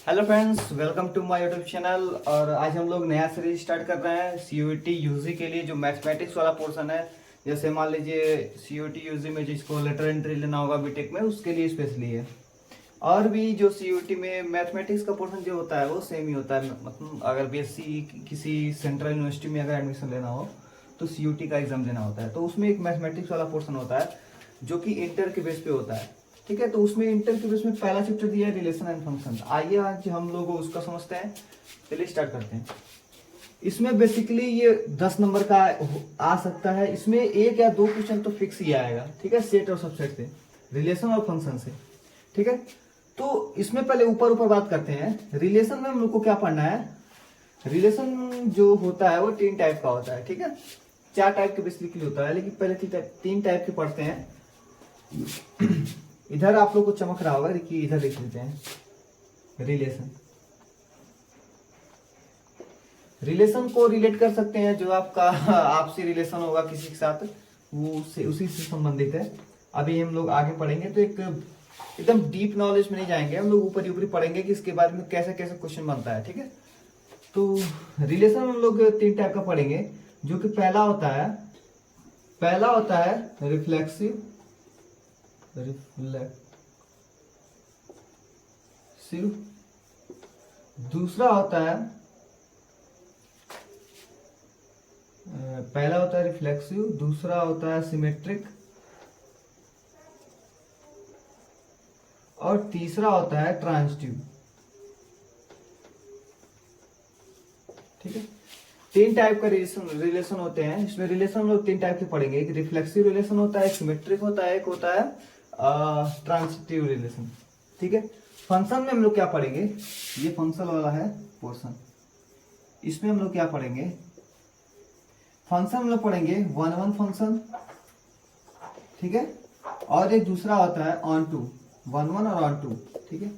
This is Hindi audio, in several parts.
Hello friends, welcome to my YouTube channel. और आज हम लोग नया सीरीज स्टार्ट कर रहे हैं सीयूईटी यूजी के लिए, जो मैथमेटिक्स वाला पोर्शन है। जैसे मान लीजिए सीयूईटी यूजी में जिसको लेटर एंट्री लेना होगा बीटेक में, उसके लिए स्पेशली है। और भी जो सीयूईटी में मैथमेटिक्स का पोर्शन जो होता है वो सेम ही होता है। मतलब अगर बीएससी किसी सेंट्रल यूनिवर्सिटी में अगर एडमिशन लेना हो तो सीयूईटी का एग्जाम देना होता है, तो उसमें एक मैथमेटिक्स वाला पोर्शन होता है जो कि इंटर के बेस पे होता है। ठीक है, तो उसमें इंटर के बेस में पहला चैप्टर दिया है रिलेशन एंड फंक्शन। आइए आज हम लोग उसका समझते हैं। चलिए स्टार्ट करते हैं। इसमें बेसिकली ये 10 नंबर का आ सकता है। इसमें एक या दो क्वेश्चन तो फिक्स ही आएगा। ठीक है, सेट और सबसेट से, रिलेशन और फंक्शन से। ठीक है, तो इसमें पहले ऊपर ऊपर बात करते हैं। रिलेशन में हम लोग को क्या पढ़ना है। रिलेशन जो होता है वो 3 टाइप का होता है। ठीक है, 4 टाइप के बेसिकली होता है, लेकिन पहले 3 टाइप के पढ़ते हैं। इधर आप लोग को चमक रहा होगा, देखिए इधर लिख लेते हैं रिलेशन। रिलेशन को रिलेट कर सकते हैं, जो आपका आपसी रिलेशन होगा किसी के साथ, वो उससे उसी से संबंधित है। अभी हम लोग आगे पढ़ेंगे तो एकदम डीप नॉलेज में नहीं जाएंगे, हम लोग ऊपर ऊपरी पढ़ेंगे कि इसके बारे में कैसे कैसे क्वेश्चन बनता है। ठीक है, तो रिलेशन हम लोग 3 टाइप का पढ़ेंगे। जो कि पहला होता है रिफ्लेक्सिव। दूसरा होता है पहला होता है रिफ्लेक्सिव, दूसरा होता है सिमेट्रिक, और तीसरा होता है ट्रांजिटिव। ठीक है, 3 टाइप का रिलेशन होते हैं। इसमें रिलेशन हम लोग 3 टाइप के पढ़ेंगे। एक रिफ्लेक्सिव रिलेशन होता है, एक सिमेट्रिक होता है, एक होता है ट्रांजिटिव रिलेशन। ठीक है, फंक्शन में हम लोग क्या पढ़ेंगे, ये फंक्शन वाला है पोर्शन। इसमें हम लोग क्या पढ़ेंगे, फंक्शन हम लोग पढ़ेंगे 1-1 फंक्शन। ठीक है, और एक दूसरा होता है ऑन टू, 1-1 और ऑन टू। ठीक है,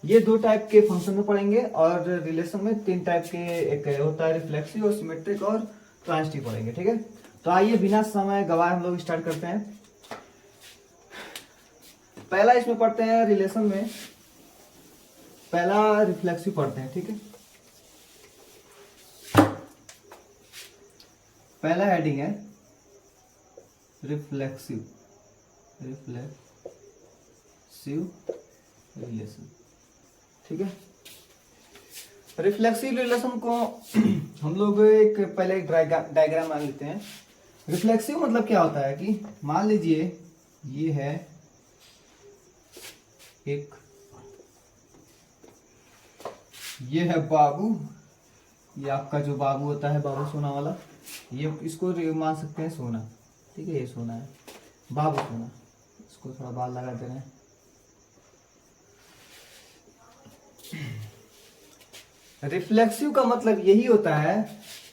ये 2 टाइप के फंक्शन में पढ़ेंगे। और रिलेशन में 3 टाइप के, एक होता है रिफ्लेक्सिव और सिमेट्रिक और ट्रांजिटिव पढ़ेंगे। ठीक है, तो आइए बिना समय गवाए हम लोग स्टार्ट करते हैं। पहला इसमें पढ़ते हैं रिलेशन में, पहला रिफ्लेक्सिव पढ़ते हैं। ठीक है, पहला हेडिंग है रिफ्लेक्सिव रिलेशन। ठीक है, रिफ्लेक्सिव रिलेशन को हम लोग पहले एक डायग्राम मान लेते हैं। रिफ्लेक्सिव मतलब क्या होता है कि मान लीजिए ये है ये है बाबू, ये आपका जो बाबू होता है, बाबू सोना वाला, ये इसको मान सकते हैं सोना। ठीक है, ये सोना है, बाबू सोना। इसको थोड़ा बाल लगा दे रहे हैं। रिफ्लेक्सिव का मतलब यही होता है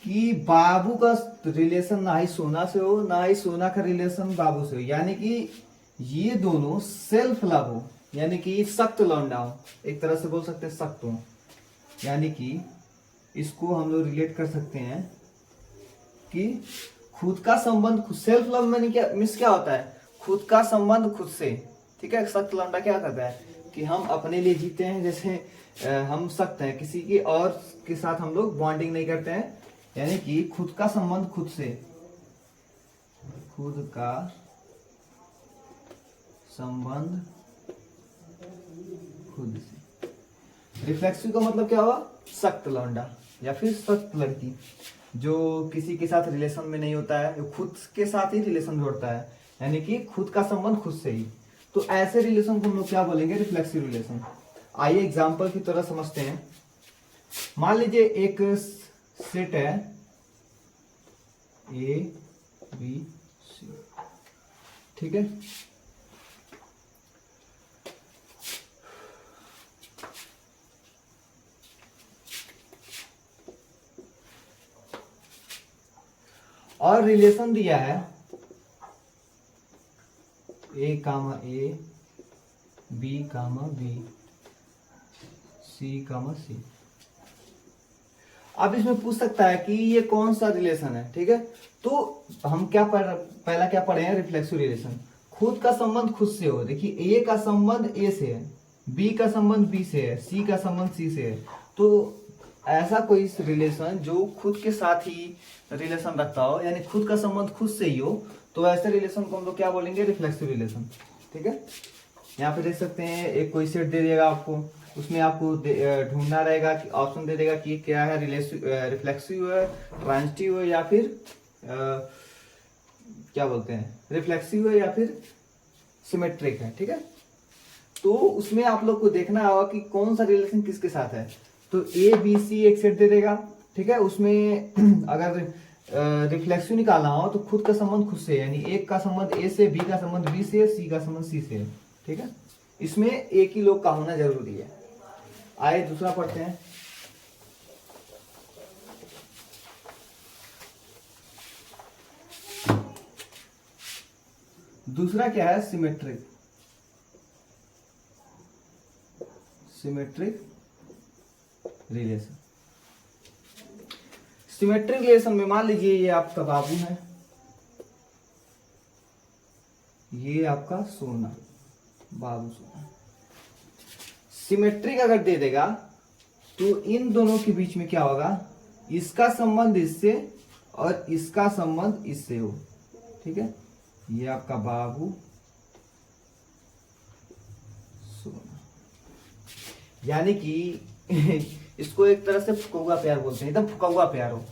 कि बाबू का रिलेशन ना ही सोना से हो, ना ही सोना का रिलेशन बाबू से हो। यानी कि ये दोनों सेल्फ लव हो, यानी कि सख्त लौंडा हो, एक तरह से बोल सकते हैं सख्त हो। यानी कि इसको हम लोग रिलेट कर सकते हैं कि खुद का संबंध खुद, सेल्फ लव में क्या मिस क्या होता है, खुद का संबंध खुद से। ठीक है, सख्त लौंडा क्या करता है कि हम अपने लिए जीते हैं। जैसे हम सख्त हैं, किसी की और के साथ हम लोग बॉन्डिंग नहीं करते हैं। यानी कि खुद का संबंध खुद से, खुद का संबंध खुद से। रिफ्लेक्सिव का मतलब क्या हुआ, सख्त लौंडा या फिर सख्त लड़की, जो किसी के साथ रिलेशन में नहीं होता है, जो खुद के साथ ही रिलेशन जोड़ता है, यानी कि खुद का संबंध खुद से ही। तो ऐसे रिलेशन को हम लोग क्या बोलेंगे, रिफ्लेक्सिव रिलेशन। आइए एग्जांपल की तरह समझते हैं। मान लीजिए एक सेट है ए बी सी। ठीक है, और रिलेशन दिया है ए कामा ए, बी कामा बी, सी कामा सी। अब इसमें पूछ सकता है कि ये कौन सा रिलेशन है। ठीक है, तो हम पहला क्या पढ़े हैं, रिफ्लेक्सिव रिलेशन। खुद का संबंध खुद से हो। देखिए ए का संबंध ए से है, बी का संबंध बी से है, सी का संबंध सी से है, तो ऐसा कोई रिलेशन जो खुद के साथ ही रिलेशन रखता हो, यानी खुद का संबंध खुद से ही हो, तो ऐसे रिलेशन को हम लोग क्या बोलेंगे, रिफ्लेक्सिव रिलेशन। ठीक है, यहाँ पे देख सकते हैं एक कोई सेट दे देगा आपको, उसमें आपको ढूंढना रहेगा कि ऑप्शन दे देगा कि क्या है, रिफ्लेक्सिव है, ट्रांजिटिव है, या फिर क्या बोलते हैं, रिफ्लेक्सिव है या फिर सिमेट्रिक है। ठीक है, तो उसमें आप लोग को देखना होगा कि कौन सा रिलेशन किसके साथ है। तो ए बी सी एक सेट दे देगा, ठीक है, उसमें अगर रिफ्लेक्सिव निकालना हो तो खुद का संबंध खुद से, यानी एक का संबंध ए से, बी का संबंध बी से, सी का संबंध सी से। ठीक है, इसमें एक ही लोग का होना जरूरी है। आइए दूसरा पढ़ते हैं। दूसरा क्या है, symmetric. Symmetric relation. Symmetric relation में मान लीजिए ये आपका बाबू है, ये आपका सोना, बाबू सोना। सिमेट्रिक अगर दे देगा तो इन दोनों के बीच में क्या होगा, इसका संबंध इससे और इसका संबंध इससे हो। ठीक है, ये आपका बाबू सोना, यानी कि इसको एक तरह से फुका हुआ प्यार बोलते हैं, एकदम फुका हुआ प्यार हो,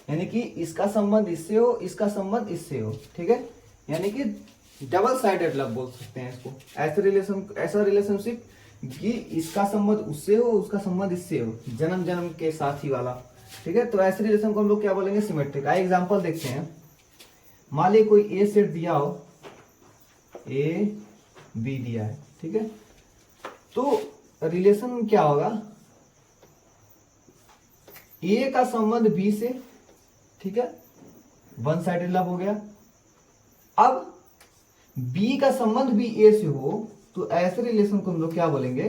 यानी कि इसका संबंध इससे हो, इसका संबंध इससे हो। ठीक है, यानी कि डबल साइडेड लव बोल सकते हैं इसको। ऐसे रिलेशन, ऐसा रिलेशनशिप कि इसका संबंध उससे हो, उसका संबंध इससे हो, जन्म जन्म के साथी वाला। ठीक है, तो ऐसे रिलेशन को हम लोग क्या बोलेंगे, सिमेट्रिक। आइए एग्जांपल देखते हैं। मान लीजिए कोई ए सेट दिया हो, ए बी दिया है, ठीक है, तो रिलेशन क्या होगा, ए का संबंध बी से, ठीक है, वन साइडेड लव हो गया। अब बी का संबंध भी ए से हो, तो ऐसे रिलेशन को हम लोग क्या बोलेंगे,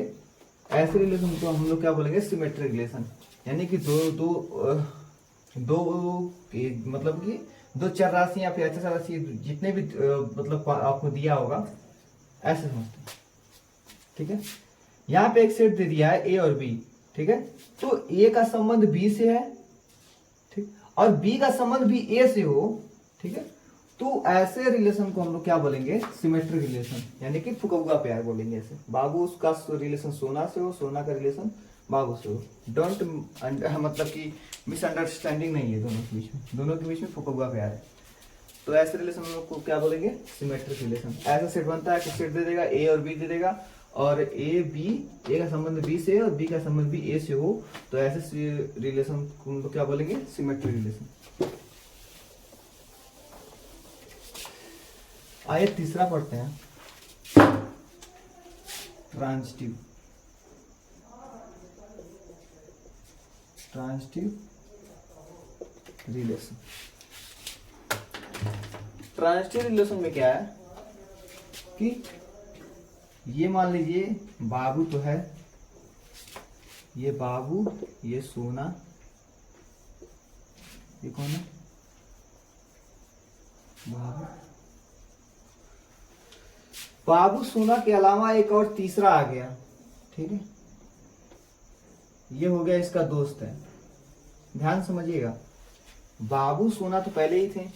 ऐसे रिलेशन को हम लोग क्या बोलेंगे, सिमेट्रिक रिलेशन। यानी कि मतलब कि दो चर राशि या फिर ऐसे राशि जितने भी मतलब आपको दिया होगा, ऐसे समझते हैं। ठीक है, यहाँ पे एक सेट दे दिया है ए और बी, ठीक है, तो ए का संबंध बी से है, ठीक, और बी का संबंध भी ए से हो, ठीक है, तो ऐसे रिलेशन को हम लोग क्या बोलेंगे, सिमेट्रिक रिलेशन, यानी कि फुका हुआ प्यार बोलेंगे। ऐसे बाबू उसका रिलेशन सोना से हो, सोना का रिलेशन बाबू से हो। डोंट मतलब कि मिसअंडरस्टैंडिंग नहीं है दोनों के बीच में, दोनों के बीच में फुका हुआ प्यार है। तो ऐसे रिलेशन हम लोग को क्या बोलेंगे, सिमेट्रिक रिलेशन। ऐसा सेट बनता है कि सेट दे देगा, ए और बी दे देगा, और ए का संबंध बी से और बी का संबंध भी ए से हो, तो ऐसे रिलेशन को हम लोग क्या बोलेंगे, सिमेट्रिक रिलेशन। आइए तीसरा पढ़ते हैं, transitive. Transitive relation. Transitive relation में क्या है कि ये मान लीजिए बाबू तो है, ये बाबू, ये सोना, ये कौन है, बाबू सोना के अलावा एक और तीसरा आ गया। ठीक है, ये हो गया इसका दोस्त है। ध्यान समझिएगा, बाबू सोना तो पहले ही थे,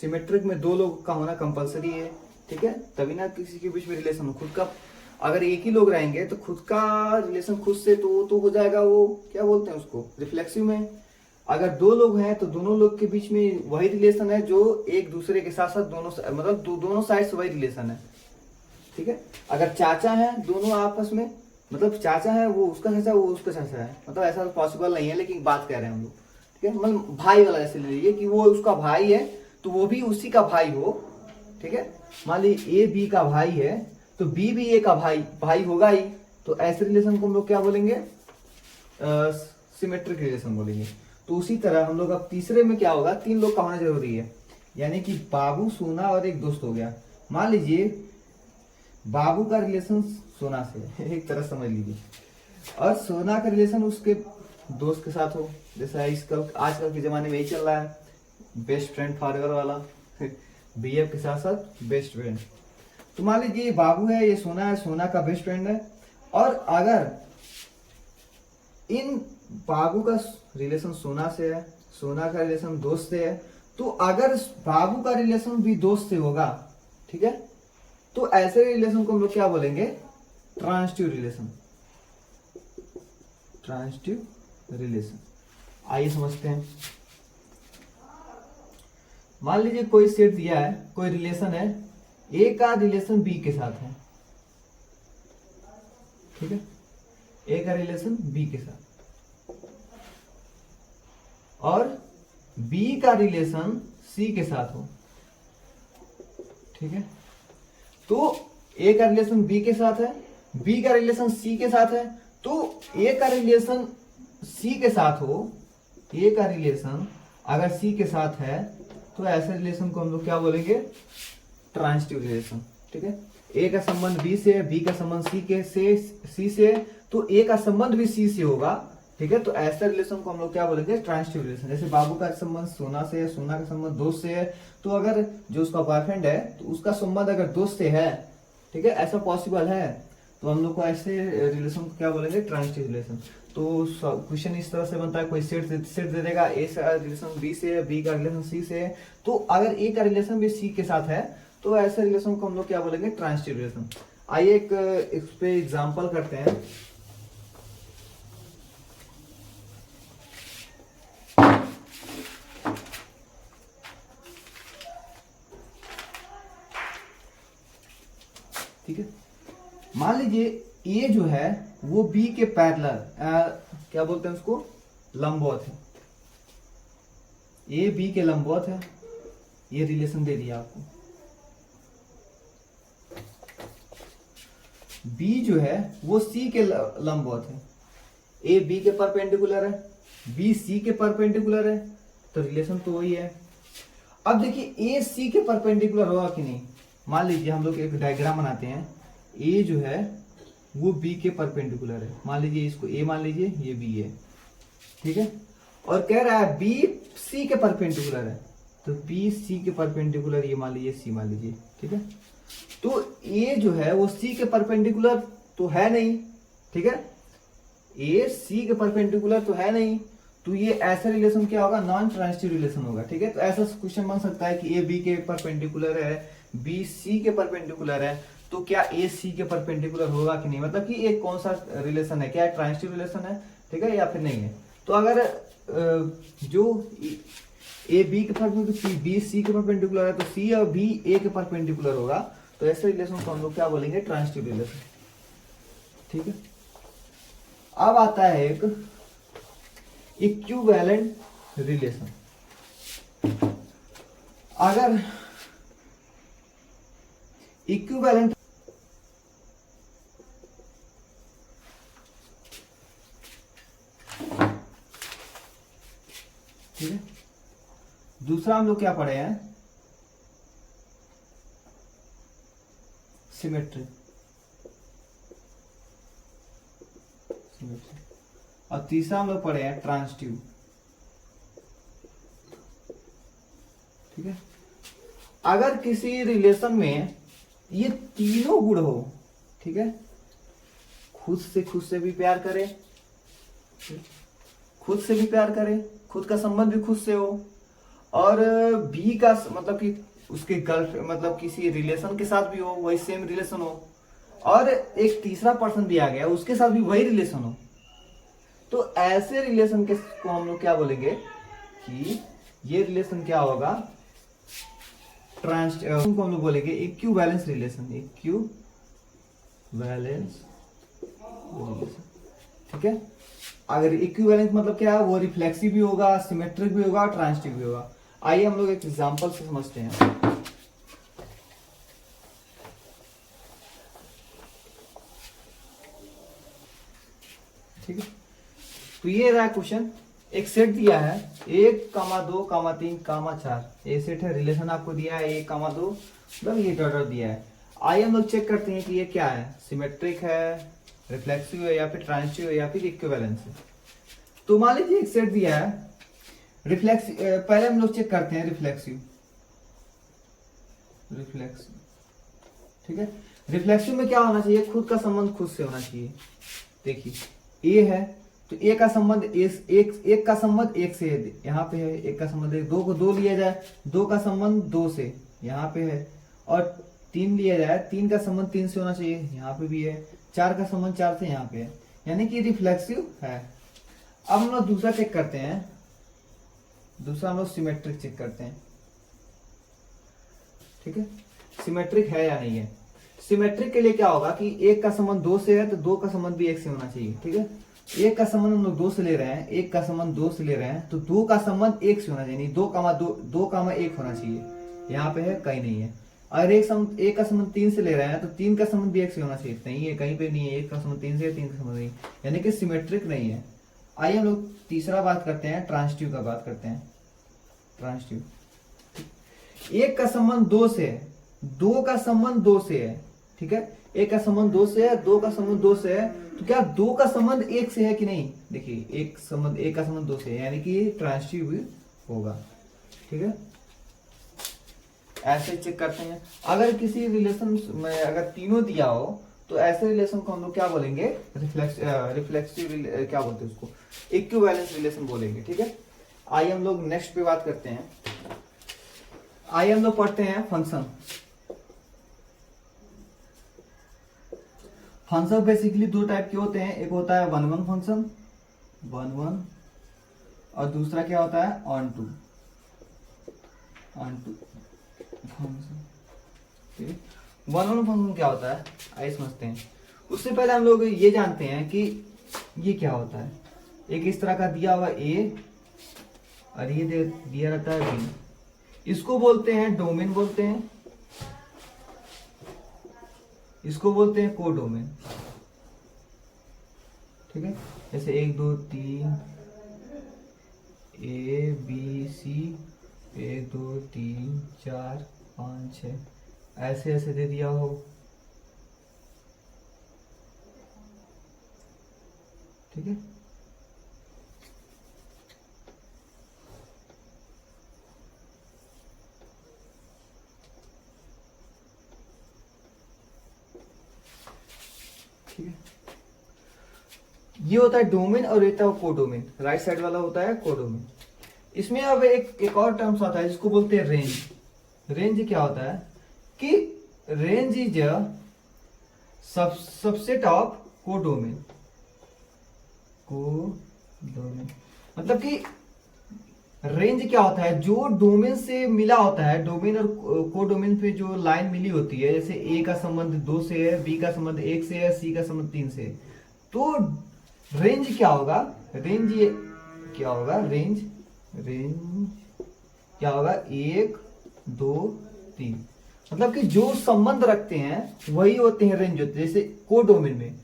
सिमेट्रिक में दो लोग का होना कंपलसरी है। ठीक है, तभी ना किसी के बीच में रिलेशन हो। खुद का अगर एक ही लोग रहेंगे तो खुद का रिलेशन खुद से तो हो जाएगा, वो क्या बोलते हैं उसको, रिफ्लेक्सिव में। अगर दो लोग हैं तो दोनों लोग के बीच में वही रिलेशन है जो एक दूसरे के साथ साथ दोनों मतलब दोनों साइड से वही रिलेशन है। ठीक है, अगर चाचा है दोनों आपस में, मतलब चाचा है वो उसका चाचा, वो उसका चाचा है, मतलब ऐसा तो पॉसिबल नहीं है, लेकिन बात कह रहे हैं हम लोग। ठीक है, मतलब भाई वाला जैसे ले लीजिए कि वो उसका भाई है तो वो भी उसी का भाई हो। ठीक है, मान लीजिए ए बी का भाई है तो बी भी ए का भाई होगा ही। तो ऐसे रिलेशन को हम लोग क्या बोलेंगे, सिमेट्रिक रिलेशन बोलेंगे। तो उसी तरह हम लोग अब तीसरे में क्या होगा, तीन लोग का होना जरूरी है, यानी कि बाबू, सोना और एक दोस्त हो गया। मान लीजिए बाबू का रिलेशन सोना से एक तरह समझ लीजिए, और सोना का रिलेशन उसके दोस्त के साथ हो, जैसा आजकल के जमाने में यही चल रहा है, बेस्ट फ्रेंड फॉरएवर वाला BF के साथ साथ बेस्ट फ्रेंड। तो मान लीजिए ये बाबू है, ये सोना है, सोना का बेस्ट फ्रेंड है, और अगर इन बाबू का रिलेशन सोना से है, सोना का रिलेशन दोस्त से है, तो अगर बाबू का रिलेशन भी दोस्त से होगा, ठीक है, तो ऐसे रिलेशन को हम लोग क्या बोलेंगे? Transitive relation. Transitive relation. आइए समझते हैं। मान लीजिए कोई सेट दिया है, कोई रिलेशन है, ए का रिलेशन बी के साथ है, ठीक है, ए का रिलेशन बी के साथ, और बी का रिलेशन सी के साथ हो, ठीक है। तो ए का रिलेशन बी के साथ है, बी का रिलेशन सी के साथ है, तो ए का रिलेशन सी के साथ हो, ए का रिलेशन अगर सी के साथ है, तो ऐसे रिलेशन को हम लोग क्या बोलेंगे? ट्रांजिटिव रिलेशन, ठीक है। ए का संबंध बी से है, बी का संबंध सी से है, तो ए का संबंध भी सी से होगा, ठीक है। तो ऐसे रिलेशन को हम लोग क्या बोलेंगे? Transitive relation. जैसे बाबू का संबंध सोना से है, सोना का संबंध दोस्त से है, तो अगर जो उसका बॉयफ्रेंड है, तो उसका संबंध अगर दोस्त से है, ठीक है, ऐसा पॉसिबल है, तो हम लोग को ऐसे रिलेशन को क्या बोलेंगे? Transitive relation. तो क्वेश्चन इस तरह से बनता है, कोई सेट दे देगा, ए का रिलेशन बी से है, बी का रिलेशन सी से है, तो अगर ए का रिलेशन भी सी के साथ है, तो ऐसे रिलेशन को हम लोग क्या बोलेंगे? Transitive relation. आइए इस पे एग्जांपल करते हैं। ठीक है, मान लीजिए ए जो है वो बी के पैरेलल, क्या बोलते हैं उसको? लंबवत है। ए बी के लंबवत है, ये रिलेशन दे दिया आपको। बी जो है वो सी के लंबवत है, ए बी के परपेंडिकुलर है, बी सी के परपेंडिकुलर है, तो रिलेशन तो वही है। अब देखिए ए सी के परपेंडिकुलर होगा कि नहीं। मान लीजिए हम लोग एक डायग्राम बनाते हैं, ए जो है वो बी के परपेंडिकुलर है, मान लीजिए इसको ए मान लीजिए, ये बी है, ठीक है, और कह रहा है बी सी के परपेंडिकुलर है, तो बी सी के परपेंडिकुलर ये मान लीजिए, सी मान लीजिए, ठीक है। तो ए जो है वो सी के परपेंडिकुलर तो है नहीं, ठीक है, ए सी के परपेंडिकुलर तो है नहीं, तो ये ऐसा रिलेशन क्या होगा? नॉन ट्रांजिटिव रिलेशन होगा, ठीक है। तो ऐसा क्वेश्चन बन सकता है कि ए बी के परपेंडिकुलर है, बी सी के परपेंडिकुलर है, तो क्या ए सी के परपेंडिकुलर होगा कि नहीं? मतलब कि ये कौन सा रिलेशन है, क्या ट्रांजिटिव रिलेशन है, ठीक है, या फिर नहीं है। तो अगर जो ए बी के परपेंडिकुलर, बी सी के परपेंडिकुलर है, तो सी और बी ए के परपेंडिकुलर होगा, तो ऐसे रिलेशन को हम लोग क्या बोलेंगे? ट्रांजिटिव रिलेशन, ठीक है। अब आता है एक इक्विवेलेंट रिलेशन। अगर इक्विवेलेंट, ठीक है, दूसरा हम लोग क्या पढ़े हैं? सिमेट्री। और तीसरा हम लोग पढ़े हैं ट्रांजिटिव, ठीक है। अगर किसी रिलेशन में ये तीनों गुण हो, ठीक है, खुद से भी प्यार करे, खुद से भी प्यार करे, खुद का संबंध भी खुद से हो, और बी का मतलब कि उसके गर्लफ्रेंड मतलब किसी रिलेशन के साथ भी हो, वही सेम रिलेशन हो, और एक तीसरा पर्सन भी आ गया उसके साथ भी वही रिलेशन हो, तो ऐसे रिलेशन के को हम लोग क्या बोलेंगे? कि ये रिलेशन क्या होगा? ट्रांजिटिव को हम लोग बोलेंगे इक्विवेलेंस रिलेशन। इक्विवेलेंस रिलेशन, ठीक है। अगर इक्विवेलेंस मतलब क्या है? वो रिफ्लेक्सिव भी होगा, सिमेट्रिक भी होगा, ट्रांजिटिव भी होगा। आइए हम लोग एक एग्जांपल से समझते हैं। ठीक है, तो ये रहा क्वेश्चन। एक सेट दिया है 1,2,3,4, ये सेट है, रिलेशन आपको दिया है 1,2, मतलब ये डॉट दिया है। आइए हम लोग चेक करते हैं कि ये क्या है, सिमेट्रिक है, रिफ्लेक्सिव है, या फिर ट्रांजिटिव है, या फिर इक्विवेलेंस है। तो मान लीजिए एक सेट दिया है रिफ्लेक्सिव, पहले हम लोग चेक करते हैं रिफ्लेक्सिव, ठीक है। रिफ्लेक्सिव में क्या होना चाहिए, खुद का संबंध खुद से होना चाहिए। देखिए ए है तो ए का संबंध एक का संबंध एक से है, यहाँ पे है एक का संबंध एक, दो को दो लिया जाए, दो का संबंध दो से यहाँ पे है, और तीन लिया जाए, तीन का संबंध तीन से होना चाहिए, यहाँ पे भी है, चार का संबंध चार से यहाँ पे है, यानी कि रिफ्लेक्सिव है। अब हम लोग दूसरा चेक करते हैं, दूसरा हम लोग सिमेट्रिक चेक करते हैं। ठीक है, सिमेट्रिक है या नहीं है। सिमेट्रिक के लिए क्या होगा कि एक का संबंध दो से है तो दो का संबंध भी एक से होना चाहिए। ठीक है, एक का संबंध हम लोग दो से ले रहे हैं, एक का संबंध दो से ले रहे हैं, तो दो का संबंध एक से होना चाहिए, नहीं दो कामा एक होना चाहिए, यहाँ पे है कहीं नहीं है। और एक का संबंध तीन से ले रहे हैं तो तीन का संबंध भी एक से होना चाहिए, नहीं है कहीं पे नहीं है, एक का संबंध तीन से है, तीन का संबंध नहीं, यानी कि सिमेट्रिक नहीं है। आइए हम लोग तीसरा बात करते हैं, ट्रांसिटिव का बात करते हैं। ट्रांसिटिव, एक का संबंध दो से है, दो का संबंध दो से है। ठीक है, एक का संबंध दो से है, दो का संबंध दो से है, तो क्या दो का संबंध एक से है कि नहीं। देखिए एक का संबंध दो से है, यानी कि ट्रांसिटिव होगा। ठीक है, ऐसे चेक करते हैं। अगर किसी रिलेशन में अगर तीनों दिया हो तो ऐसे रिलेशन को हम लोग क्या बोलेंगे, रिफ्लेक्सिव क्या बोलते हैं उसको, इक्विवेलेंस रिलेशन बोलेंगे। ठीक है, आइए हम लोग नेक्स्ट पे बात करते हैं। आइए हम लोग पढ़ते हैं फंक्शन। फंक्शन बेसिकली दो टाइप के होते हैं, एक होता है one one function, one one, और दूसरा क्या होता है ऑन टू फंक्शन। ठीक है, वन वन फंक्शन क्या होता है आइए समझते हैं। उससे पहले हम लोग ये जानते हैं कि ये क्या होता है। एक इस तरह का दिया हुआ ए और ये दिया रहता है बी, इसको बोलते हैं डोमेन बोलते हैं, इसको बोलते हैं कोडोमेन। ठीक है, जैसे 1 2 3 ए बी सी, 1 2 3 4 5 6, ऐसे ऐसे दे दिया हो। ठीक है, ठीक है, ये होता है डोमेन और रहता है कोडोमेन, राइट साइड वाला होता है कोडोमेन। इसमें अब एक और टर्म्स आता है जिसको बोलते हैं रेंज। रेंज क्या होता है कि range is subset of codomain. Codomain मतलब कि रेंज क्या होता है, जो डोमेन से मिला होता है, डोमेन और कोडोमेन पे जो लाइन मिली होती है, जैसे ए का संबंध दो से है, बी का संबंध एक से है, सी का संबंध तीन से है, तो रेंज क्या होगा, रेंज ये क्या होगा, रेंज क्या होगा, एक दो तीन, मतलब कि जो संबंध रखते हैं वही होते हैं रेंज होते हैं। जैसे कोडोमेन में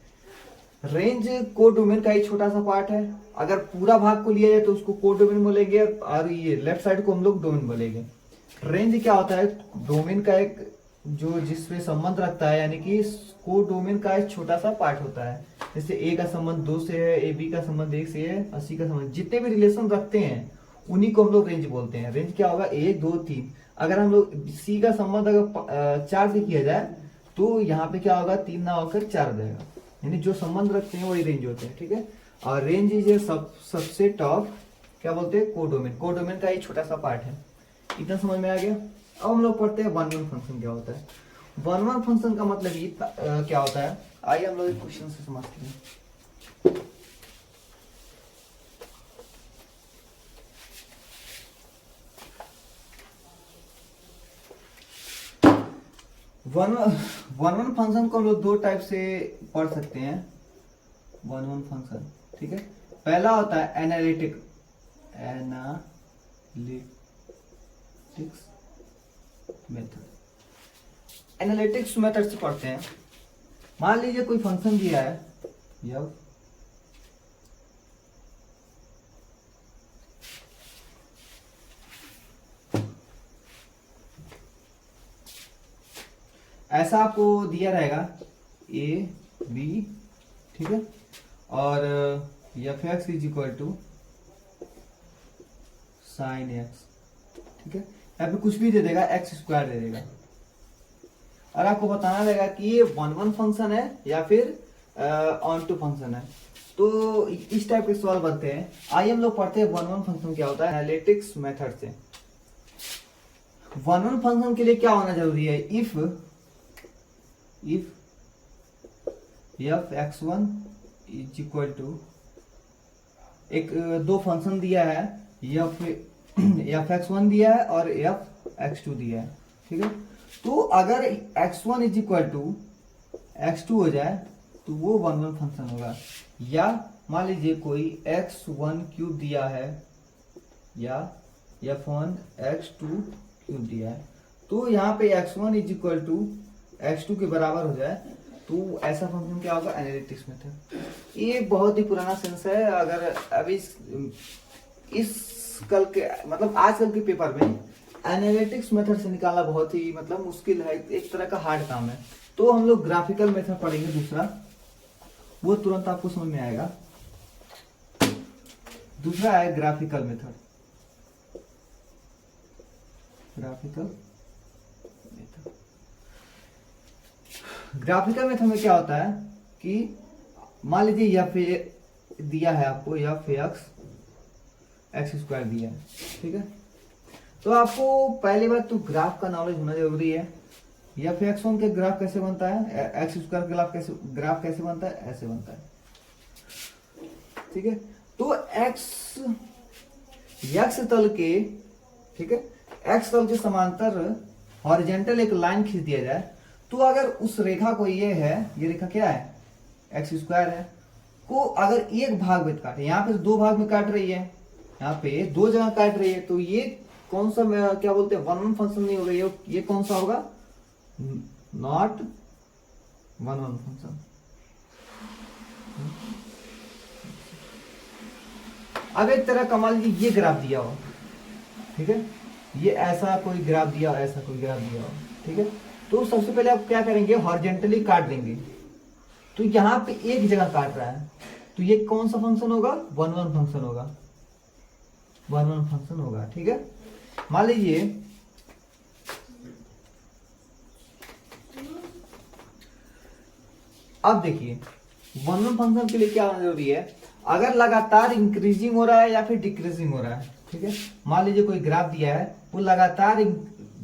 रेंज कोडोमेन का एक छोटा सा पार्ट है, अगर पूरा भाग को लिया जाए तो उसको कोडोमेन बोलेंगे, और ये लेफ्ट साइड को हम लोग डोमेन बोलेंगे। रेंज क्या होता है, डोमेन का एक जो जिसमें संबंध रखता है, यानी कि कोडोमेन का एक छोटा सा पार्ट होता है। जैसे ए का संबंध दो से है, ए बी का संबंध एक से है, और सी का संबंध, जितने भी रिलेशन रखते हैं उन्हीं को हम लोग रेंज बोलते हैं। रेंज क्या होगा, एक दो तीन, अगर हम लोग सी का संबंध अगर चार से किया जाए तो यहाँ पे क्या होगा, तीन ना होकर चार हो जाएगा, यानी जो संबंध रखते हैं वही रेंज होते हैं। ठीक है, और range is a subset of क्या बोलते हैं, कोडोमेन। कोडोमेन का एक छोटा सा पार्ट है। इतना समझ में आ गया। अब हम लोग पढ़ते हैं वन वन फंक्शन क्या होता है। वन वन फंक्शन का मतलब ये क्या होता है, आइए हम लोग एक क्वेश्चन से समझते हैं। वन वन फंक्शन को हम लोग दो टाइप से पढ़ सकते हैं। वन वन फंक्शन, ठीक है, पहला होता है एनालिटिक्स मेथड। एनालिटिक्स मेथड से पढ़ते हैं। मान लीजिए कोई फंक्शन दिया है, यह ऐसा आपको दिया रहेगा ए बी, ठीक है, और f x is equal to sine x, ठीक है, यहाँ पे कुछ भी दे देगा, एक्स स्क्वायर दे देगा। और आपको बताना रहेगा कि ये वन वन फंक्शन है या फिर ऑन टू फंक्शन है। तो इस टाइप के सवाल बनते हैं। आइए हम लोग पढ़ते हैं वन वन फंक्शन क्या होता है एनालिटिक्स मेथड से। वन वन फंक्शन के लिए क्या होना जरूरी है, if f x one is equal to, एक दो फंक्शन दिया है, एफ एक्स वन दिया है और एफ एक्स टू दिया है, ठीक है। तो अगर x one is equal to x two हो जाए तो वो वन वन फंक्शन होगा। या मान लीजिए कोई एक्स वन क्यूब दिया है या f one x two cube दिया है, तो यहाँ पे x one is equal to x two के बराबर हो जाए तो ऐसा फंक्शन क्या होगा, एनालिटिक्स मेथड। ये बहुत ही पुराना सेंस है। अगर अभी इस कल के मतलब आजकल के पेपर में एनालिटिक्स मेथड से निकालना बहुत ही मतलब मुश्किल है, एक तरह का हार्ड काम है। तो हम लोग ग्राफिकल मेथड पढ़ेंगे दूसरा, वो तुरंत आपको समझ में आएगा। दूसरा है ग्राफिकल मेथड। ग्राफिकल मेथड में क्या होता है कि मान लीजिए एफ दिया है आपको, एफ एक्स स्क्वायर दिया है, ठीक है। तो आपको पहली बात तो ग्राफ का नॉलेज होना जरूरी है। एफ एक्स वन के ग्राफ कैसे बनता है, एक्स स्क्वायर ग्राफ कैसे बनता है, ऐसे बनता है, ठीक है। तो एक्स तल के, ठीक है, एक्स तल के समांतर हॉरिजेंटल एक लाइन खींच दिया जाए, तो अगर उस रेखा को, ये है, ये रेखा क्या है, एक्स स्क्वायर है, को अगर एक भाग में काटे, यहाँ पे दो भाग में काट रही है, यहाँ पे दो जगह काट रही है, तो ये कौन सा क्या बोलते हैं, वन वन फंक्शन नहीं होगा, ये कौन सा होगा, नॉट वन वन फंक्शन। अब एक तरह का मान लीजिए ये ग्राफ दिया हो, ठीक है, ये ऐसा कोई ग्राफ दिया हो, ऐसा कोई ग्राफ दिया हो, ठीक है। तो सबसे पहले आप क्या करेंगे, हॉरिजेंटली काट देंगे। तो यहाँ पे एक जगह काट रहा है, तो ये कौन सा फंक्शन होगा, वन वन फंक्शन होगा, वन वन फंक्शन होगा, ठीक है। मान लीजिए अब देखिए वन वन फंक्शन के लिए क्या होना जरूरी है, अगर लगातार इंक्रीजिंग हो रहा है या फिर डिक्रीजिंग हो रहा है, ठीक है। मान लीजिए कोई ग्राफ दिया है, वो लगातार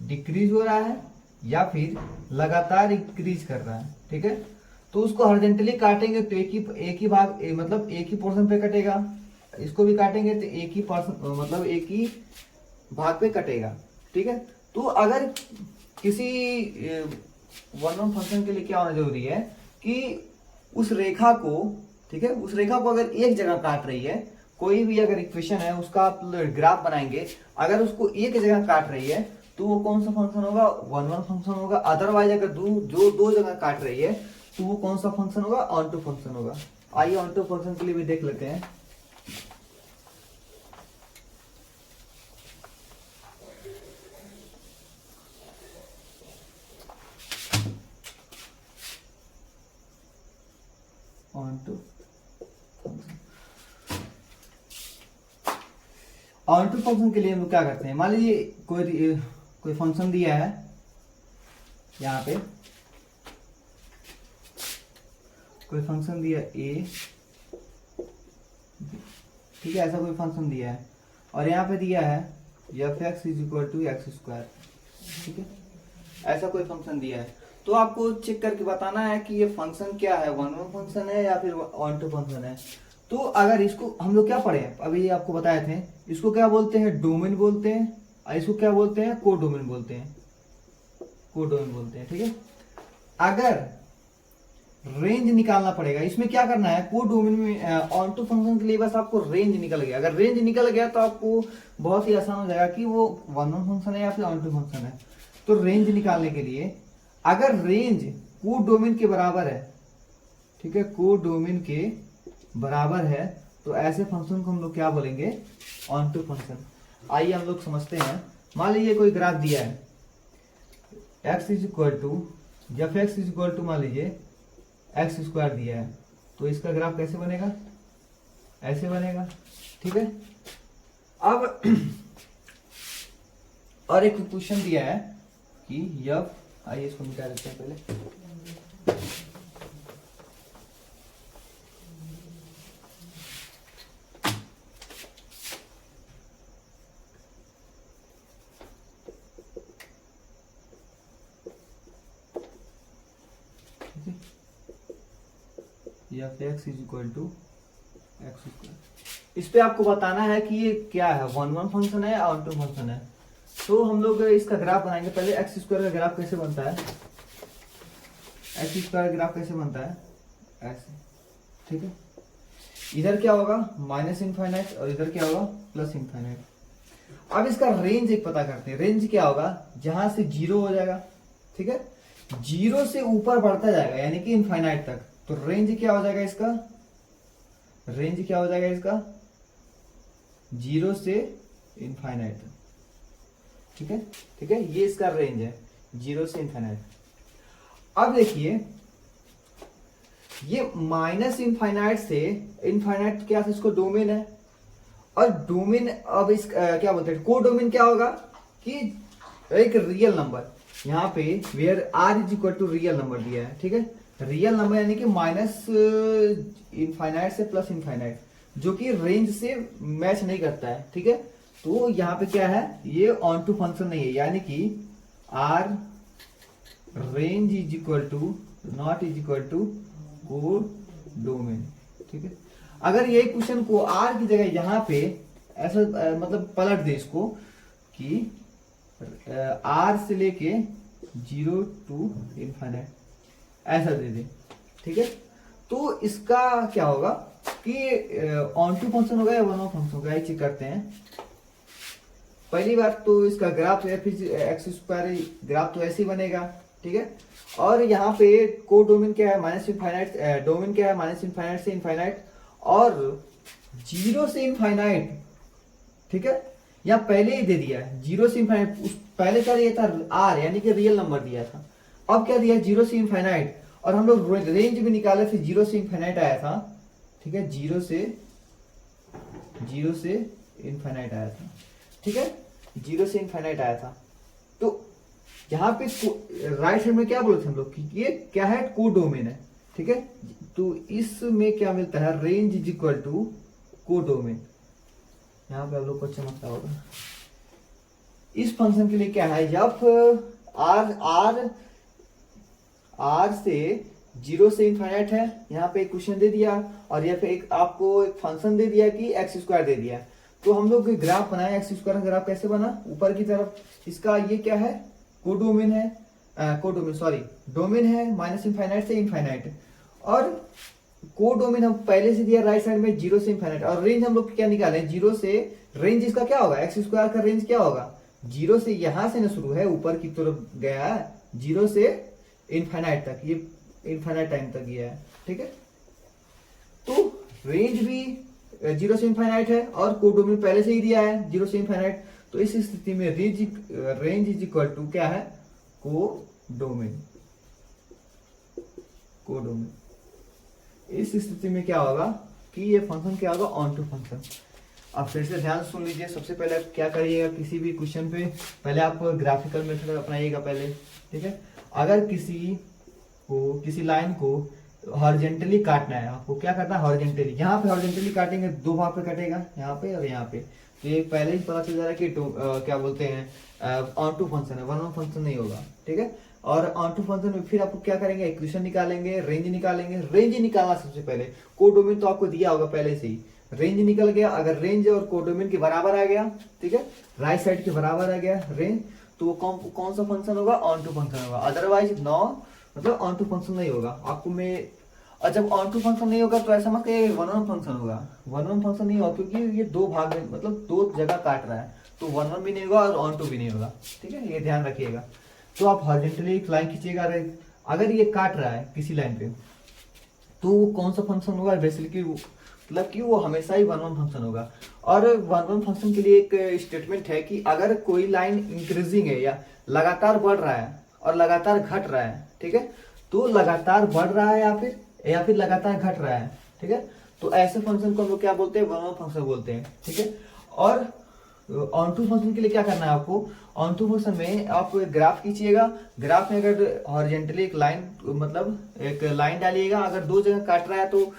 डिक्रीज हो रहा है या फिर लगातार इंक्रीज कर रहा है, ठीक है। तो उसको हॉरिजॉन्टली काटेंगे तो एक ही भाग मतलब एक ही पोर्शन पे कटेगा, इसको भी काटेंगे तो एक ही पोर्शन मतलब एक ही भाग पे कटेगा, ठीक है। तो अगर किसी वन वन फंक्शन के लिए क्या होना जरूरी है कि उस रेखा को, ठीक है, उस रेखा को अगर एक जगह काट रही है, कोई भी अगर इक्वेशन है उसका आप ग्राफ बनाएंगे, अगर उसको एक जगह काट रही है तो वो कौन सा फंक्शन होगा, वन वन फंक्शन होगा। अदरवाइज अगर दो जगह काट रही है तो वो कौन सा फंक्शन होगा, ऑन टू फंक्शन होगा। आइए ऑन टू फंक्शन के लिए भी देख लेते हैं। ऑन टू फंक्शन के लिए हम क्या करते हैं, मान लीजिए कोई फंक्शन दिया है, यहाँ पे कोई फंक्शन दिया ए, ठीक है, ऐसा कोई फंक्शन दिया है और यहाँ पे दिया है f x is equal to x square, ठीक है, ऐसा कोई फंक्शन दिया है। तो आपको चेक करके बताना है कि ये फंक्शन क्या है, वन वन फंक्शन है या फिर ऑन टू फंक्शन है। तो अगर इसको हम लोग क्या पढ़े अभी आपको बताए थे, इसको क्या बोलते हैं, डोमेन बोलते हैं, और इसको क्या बोलते हैं, कोडोमेन बोलते हैं, कोडोमेन बोलते हैं, ठीक है। अगर रेंज निकालना पड़ेगा, इसमें क्या करना है, कोडोमेन में ऑन टू फंक्शन के लिए बस आपको रेंज निकल गया। अगर रेंज निकल गया तो आपको बहुत ही आसान हो जाएगा कि वो वन वन फंक्शन है या फिर ऑन टू फंक्शन है। तो रेंज निकालने के लिए अगर रेंज कोडोमेन के बराबर है, ठीक है, कोडोमेन के बराबर है, तो ऐसे फंक्शन को हम लोग क्या बोलेंगे, ऑन टू फंक्शन। आइए हम लोग समझते हैं। मान लीजिए कोई ग्राफ दिया है, x is equal to f x is equal to मान लीजिए एक्स स्क्वायर दिया है, तो इसका ग्राफ कैसे बनेगा, ऐसे बनेगा, ठीक है। अब और एक क्वेश्चन दिया है कि एफ आइए इसको मिटा देते हैं पहले। x is equal to x square. इस पे आपको बताना है कि ये क्या है, वन वन फंक्शन है या ऑन टू फंक्शन है। तो हम लोग इसका ग्राफ बनाएंगे। पहले एक्स स्क्वायर का ग्राफ कैसे बनता है, एक्स स्क्वायर का ग्राफ कैसे बनता है, ऐसे, ठीक है। इधर क्या होगा माइनस इनफाइनाइट और इधर क्या होगा प्लस इनफाइनाइट। अब इसका रेंज एक पता करते हैं। रेंज क्या होगा, जहां से जीरो हो जाएगा, ठीक है, जीरो से ऊपर बढ़ता जाएगा यानी कि इनफाइनाइट तक। तो रेंज क्या हो जाएगा इसका, रेंज क्या हो जाएगा इसका, जीरो से इनफाइनाइट तक, ठीक है, ठीक है। ये इसका रेंज है जीरो से इनफाइनाइट। अब देखिए ये माइनस इनफाइनाइट से इनफाइनाइट क्या है, इसको डोमेन है। और डोमेन अब इस क्या बोलते हैं, को डोमेन क्या होगा कि एक रियल नंबर, यहाँ पे where R is equal to real number दिया है, ठीक है। रियल नंबर यानी कि माइनस इनफाइनाइट से प्लस इनफाइनाइट, जो कि रेंज से मैच नहीं करता है, ठीक है। तो यहाँ पे क्या है, ये ऑन टू फंक्शन नहीं है, यानी कि R range is equal to not is equal to को डोमेन, ठीक है। अगर ये क्वेश्चन को आर की जगह यहाँ पे ऐसा मतलब पलट दे इसको कि आर से लेके जीरो टू इनफाइनाइट ऐसा दे दे, ठीक है। तो इसका क्या होगा कि ऑन टू फंक्शन होगा या वन ऑफ फंक्शन होगा, ये चेक करते हैं। पहली बात तो इसका ग्राफ है, फिर एक्स स्क्वायर ग्राफ तो ऐसे ही बनेगा, ठीक है। और यहाँ पे को डोमेन क्या है माइनस इनफाइनाइट, डोमेन क्या है माइनस इनफाइनाइट से इनफाइनाइट और जीरो से इनफाइनाइट, ठीक है। यहाँ पहले ही दे दिया है जीरो से इनफाइनाइट, उस पहले क्या दिया था आर यानी कि रियल नंबर दिया था, अब क्या दिया जीरो से इनफाइनाइट। और हम लोग रेंज भी निकाले थे, जीरो से इनफाइनाइट आया था, ठीक है, जीरो से इनफाइनाइट आया था, ठीक है, जीरो से इनफाइनाइट आया था। तो यहाँ पे राइट साइड में क्या बोले थे हम लोग कि ये क्या है, को डोमेन है, ठीक है। तो इसमें क्या मिलता है, रेंज इज इक्वल टू को डोमेन। यहाँ पे आप लोग को चमकता होगा। इस फंक्शन के लिए क्या है, जब आर से जीरो से इनफाइनाइट है, यहाँ पे एक क्वेश्चन दे दिया और यहाँ पे एक आपको एक फंक्शन दे दिया कि एक्स स्क्वायर दे दिया। तो हम लोग ग्राफ बनाए, एक्स स्क्वायर का ग्राफ कैसे बना, ऊपर की तरफ इसका ये क्या है, को डोमेन है, डोमेन है माइनस इनफाइनाइट से इनफाइनाइट। और को डोमेन हम पहले से दिया राइट साइड में जीरो से इनफाइनाइट। और रेंज हम लोग क्या निकाले, जीरो से रेंज इसका क्या होगा, एक्स स्क्वायर का रेंज क्या होगा, जीरो से यहां से ना शुरू है ऊपर की तरफ गया है, जीरो से इनफाइनाइट तक, ये इनफाइनाइट टाइम तक गया है, ठीक है। तो रेंज भी जीरो से इनफाइनाइट है और को डोमेन पहले से ही दिया है जीरो से इनफाइनाइट। तो इस स्थिति में रेंज इज इक्वल टू क्या है, को डोमेन। इस स्थिति में क्या होगा कि ये फंक्शन क्या होगा, ऑन टू फंक्शन। आप फिर से ध्यान सुन लीजिए। सबसे पहले आप क्या करिएगा, किसी भी क्वेश्चन पे पहले आप ग्राफिकल मेथड अपनाइएगा पहले, ठीक है। अगर किसी लाइन को हॉरिजॉन्टली काटना है, आपको क्या करना है, हॉरिजॉन्टली, यहाँ पे हॉरिजॉन्टली काटेंगे, दो भाग पे कटेगा, यहाँ पे और यहाँ पे। तो ये पहले ही पता चल जा रहा है कि क्या बोलते हैं ऑन टू फंक्शन है, वन ऑन फंक्शन नहीं होगा, ठीक है। और ऑन टू फंक्शन में फिर आपको क्या करेंगे, इक्वेशन निकालेंगे, रेंज निकालेंगे। रेंज निकालना सबसे पहले, को डोमेन तो आपको दिया होगा पहले से ही, रेंज निकल गया। अगर रेंज और को डोमेन के बराबर आ गया, ठीक है, राइट साइड के बराबर आ गया रेंज, तो वो कौन सा फंक्शन होगा, ऑन टू फंक्शन होगा। अदरवाइज नो, मतलब ऑन टू फंक्शन नहीं होगा आपको मैं। और जब ऑन टू फंक्शन नहीं होगा तो ऐसा मत कहिए वन ऑन फंक्शन होगा, वन ऑन फंक्शन नहीं होगा, क्योंकि ये दो भाग में मतलब दो जगह काट रहा है, तो वन ऑन भी नहीं होगा और ऑन टू भी नहीं होगा, ठीक है, ये ध्यान रखिएगा। तो आप हॉरिजॉन्टली एक लाइन खींचिएगा, अगर ये काट रहा है किसी लाइन पे, तो वो कौन सा फंक्शन होगा, बेसिकली मतलब कि वो हमेशा ही वन वन फंक्शन होगा। और वन वन फंक्शन के लिए एक स्टेटमेंट है कि अगर कोई लाइन इंक्रीजिंग है या लगातार बढ़ रहा है और लगातार घट रहा है, ठीक है, तो लगातार बढ़ रहा है या फिर लगातार घट रहा है, ठीक है, तो ऐसे फंक्शन को हम लोग क्या बोलते हैं, वन वन फंक्शन बोलते हैं, ठीक है। और ऑन टू फंक्शन के लिए क्या करना है आपको, ऑन टू फंक्शन में आप एक ग्राफ खींचिएगा, ग्राफ में अगर हॉरिजेंटली एक लाइन, मतलब एक लाइन डालिएगा, अगर दो जगह काट रहा है तो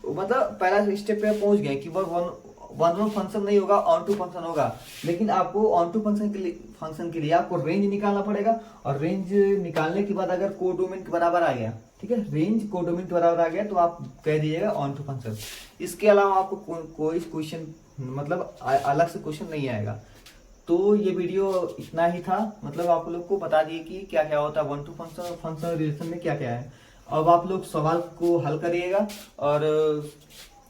मतलब पहला स्टेप पे पहुंच गए कि वन वन फंक्शन नहीं होगा, ऑन टू फंक्शन होगा। लेकिन आपको ऑन टू फंक्शन के लिए आपको रेंज निकालना पड़ेगा, और रेंज निकालने के बाद अगर कोडोमेन के बराबर आ गया, ठीक है, रेंज कोडोमेन के बराबर आ गया तो आप कह दीजिएगा ऑन टू फंक्शन। इसके अलावा आपको कोई क्वेश्चन मतलब अलग से क्वेश्चन नहीं आएगा। तो ये वीडियो इतना ही था, मतलब आप लोग को बता दिए कि क्या क्या होता है वन टू फंक्शन और फंक्शन रिलेशन में क्या क्या है। अब आप लोग सवाल को हल करिएगा, और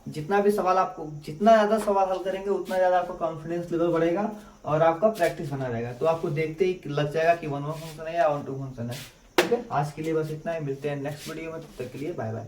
जितना भी सवाल आपको, जितना ज्यादा सवाल हल करेंगे उतना ज्यादा आपका कॉन्फिडेंस लेवल बढ़ेगा और आपका प्रैक्टिस बना रहेगा। तो आपको देखते ही लग जाएगा कि वन वन फंक्शन है या वन टू फंक्शन है। ठीक है, आज के लिए बस इतना ही, मिलते हैं नेक्स्ट वीडियो में, तब तक के लिए बाय बाय।